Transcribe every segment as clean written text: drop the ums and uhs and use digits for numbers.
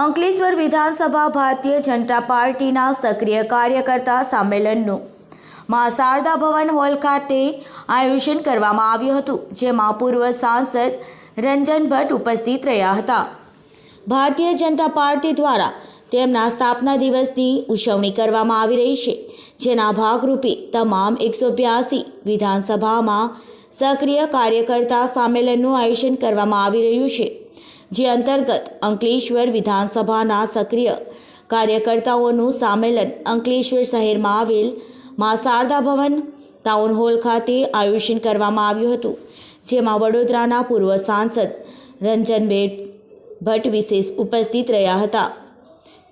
અંકલેશ્વર વિધાનસભા ભારતીય જનતા પાર્ટીના સક્રિય કાર્યકર્તા સંમેલનનું મા શારદા ભવન હોલ ખાતે આયોજન કરવામાં આવ્યું હતું, જેમાં પૂર્વ સાંસદ રંજન ભટ્ટ ઉપસ્થિત રહ્યા હતા. ભારતીય જનતા પાર્ટી દ્વારા તેમના સ્થાપના દિવસની ઉજવણી કરવામાં આવી રહી છે, જેના ભાગરૂપે તમામ 182 વિધાનસભામાં સક્રિય કાર્યકર્તા સંમેલનનું આયોજન કરવામાં આવી રહ્યું છે, જે અંતર્ગત અંકલેશ્વર વિધાનસભાના સક્રિય કાર્યકર્તાઓનું સંમેલન અંકલેશ્વર શહેરમાં આવેલ મા શારદા ભવન ટાઉન હોલ ખાતે આયોજન કરવામાં આવ્યું હતું, જેમાં વડોદરાના પૂર્વ સાંસદ રંજન ભટ્ટ વિશેષ ઉપસ્થિત રહ્યા હતા.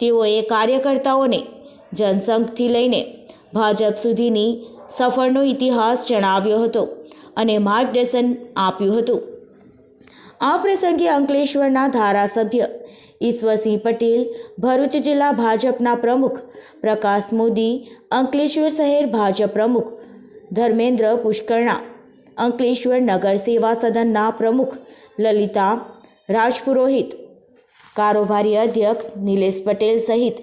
તેઓએ કાર્યકર્તાઓને જનસંઘથી લઈને ભાજપ સુધીની સફરનો ઇતિહાસ જણાવ્યો હતો અને માર્ગદર્શન આપ્યું હતું. આ પ્રસંગે અંકલેશ્વરના ધારાસભ્ય ઈશ્વરસિંહ પટેલ, ભરૂચ જિલ્લા ભાજપના પ્રમુખ પ્રકાશ મોદી, અંકલેશ્વર શહેર ભાજપ પ્રમુખ ધર્મેન્દ્ર પુષ્કરણા, અંકલેશ્વર નગર સેવા સદનના પ્રમુખ લલિતા રાજપુરોહિત, કારોબારી અધ્યક્ષ નિલેશ પટેલ સહિત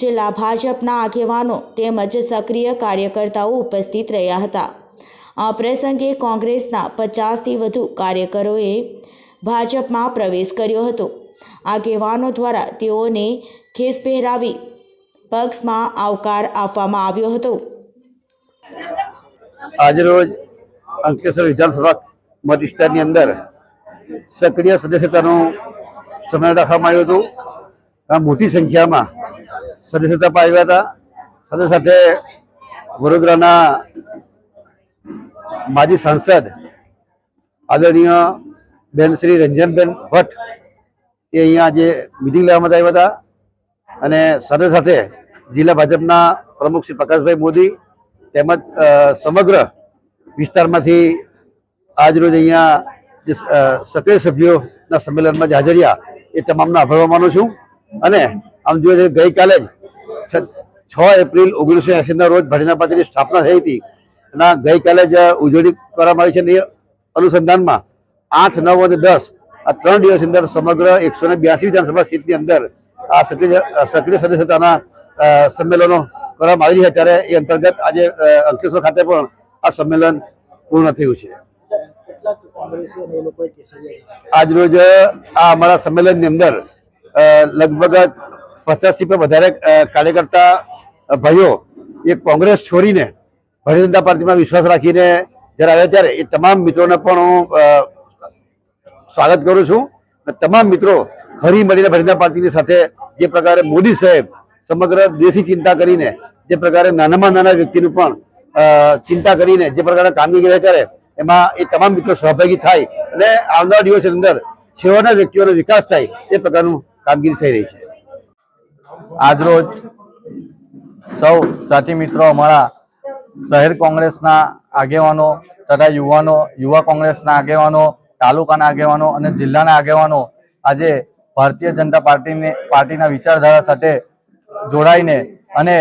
જિલ્લા ભાજપના આગેવાનો તેમજ સક્રિય કાર્યકર્તાઓ ઉપસ્થિત રહ્યા હતા. આ પ્રસંગે કોંગ્રેસના 50થી વધુ કાર્યકરોએ ભાજપમાં પ્રવેશ કર્યો હતો. આગેવાનો દ્વારા તેઓને ખેસ પહેરાવી પક્ષમાં આવકાર આપવામાં આવ્યો હતો. આજરોજ અંકલેશ્વર વિધાનસભા મત વિસ્તારની અંદર સક્રિય સદસ્યતાનું સંમેલન રાખવામાં આવ્યું હતું. મોટી સંખ્યામાં સદસ્યતા પામ્યા હતા. સાથે સાથે વડોદરાના માજી સાંસદ આદરણીય બેન શ્રી રંજનબેન ભટ્ટ એ અહીંયા આજે મિટિંગ લેવામાં આવ્યા હતા. અને સાથે સાથે જિલ્લા ભાજપના પ્રમુખ શ્રી પ્રકાશભાઈ મોદી તેમજ સમગ્ર વિસ્તારમાંથી આજરોજ અહીંયા જે સક્રિય સભ્યોના સંમેલનમાં જે હાજર રહ્યા એ તમામનો આભાર માનું છું. અને આમ જોઈએ ગઈકાલે જ 6 એપ્રિલ 1980ના રોજ ભારતીય જનતા પાર્ટીની સ્થાપના થઈ હતી. અને ગઈકાલે જ ઉજવણી કરવામાં આવી છે. અને એ અનુસંધાનમાં 8, 9 અને 10 આ 3 દિવસની અંદર સમગ્ર 182 વિધાનસભા સીટની અંદર આ સક્રિય સદસ્યતાના સંમેલનો કરવામાં આવી રહ્યા, ત્યારે એ અંતર્ગત આજે અંકલેશ્વર ખાતે પણ આ સંમેલન પૂર્ણ થયું છે. આજરોજ આ અમારા સંમેલનની અંદર લગભગ 50થી પણ વધારે કાર્યકર્તા ભાઈઓ એ કોંગ્રેસ છોડીને ભારતીય જનતા પાર્ટીમાં વિશ્વાસ રાખીને જ્યારે આવ્યા, ત્યારે એ તમામ મિત્રોને પણ હું સ્વાગત કરું છું. તમામ મિત્રો હરી મળીને ભારતીય જનતા પાર્ટીની સાથે જે પ્રકારે મોદી સાહેબ સમગ્ર દેશની ચિંતા કરીને, જે પ્રકારે નાનામાં નાના વ્યક્તિનું પણ ચિંતા કરીને જે પ્રકારે કામગીરી કરે, ત્યારે એમાં એ તમામ મિત્રો સહભાગી થાય અને આવનારા દિવસની અંદર છેવાડાના વ્યક્તિઓનો વિકાસ થાય એ પ્રકારનું કામગીરી થઈ રહી છે. આજરોજ સૌ સાથી મિત્રો, અમારા શહેર કોંગ્રેસના આગેવાનો તથા યુવા કોંગ્રેસના આગેવાનો, તાલુકાના આગેવાનો અને જિલ્લાના આગેવાનો આજે ભારતીય જનતા પાર્ટીના વિચારધારા સાથે જોડાઈને અને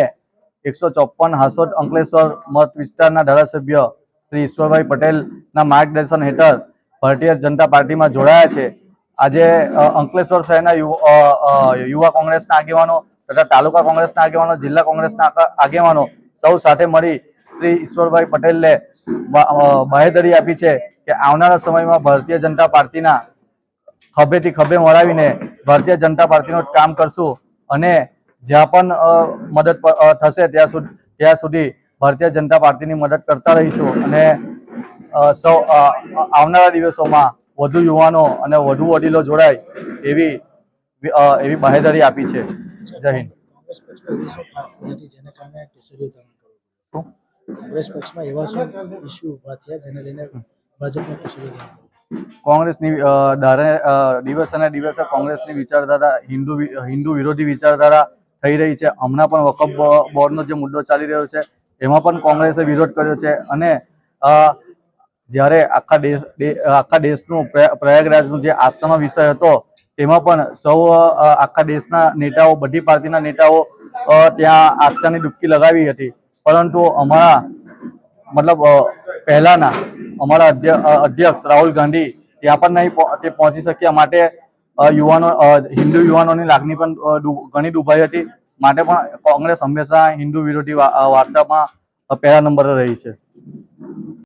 154 હાંસોદ અંકલેશ્વર મત વિસ્તારના ધારાસભ્ય શ્રી ઈશ્વરભાઈ પટેલના માર્ગદર્શન હેઠળ ભારતીય જનતા પાર્ટીમાં જોડાયા છે. આજે અંકલેશ્વર શહેરના યુવા કોંગ્રેસના આગેવાનો તથા તાલુકા કોંગ્રેસના આગેવાનો, જિલ્લા કોંગ્રેસના આગેવાનો સૌ સાથે મળી શ્રી ઈશ્વરભાઈ પટેલને બાહેધરી આપી છે કે આવનારા સમયમાં ભારતીય જનતા પાર્ટીના ખભેથી ખભે મળાવીને ભારતીય જનતા પાર્ટીનું કામ કરશું અને જ્યાં પણ મદદ થશે ત્યાં સુધી ભારતીય જનતા પાર્ટીની મદદ કરતા રહીશું. અને સૌ આવનારા દિવસોમાં વધુ યુવાનો અને વધુ વડીલો જોડાય એવી બાહેધરી આપી છે. જય હિન્દ. કોંગ્રેસની દિવસે દિવસે કોંગ્રેસની વિચારધારા હિન્દુ વિરોધી વિચારધારા થઈ રહી છે. હમણાં પણ વકફ બોર્ડનો જે મુદ્દો ચાલી રહ્યો છે એમાં પણ કોંગ્રેસે વિરોધ કર્યો છે. અને જ્યારે આખા દેશનું પ્રયાગરાજનું જે આસ્થાનો વિષય હતો તેમાં પણ સૌ આખા દેશના નેતાઓ, બધી પાર્ટીના નેતાઓ ત્યાં આસ્થાની ડૂબકી લગાવી હતી. પરંતુ પહેલાના અમારા અધ્યક્ષ રાહુલ ગાંધી ત્યાં પણ નહીં પહોંચી શક્યા. માટે યુવાનો હિન્દુ યુવાનોની લાગણી પણ ઘણી દુભાઈ હતી. માટે પણ કોંગ્રેસ હંમેશા હિન્દુ વિરોધી વાર્તામાં પહેલા નંબરે રહી છે.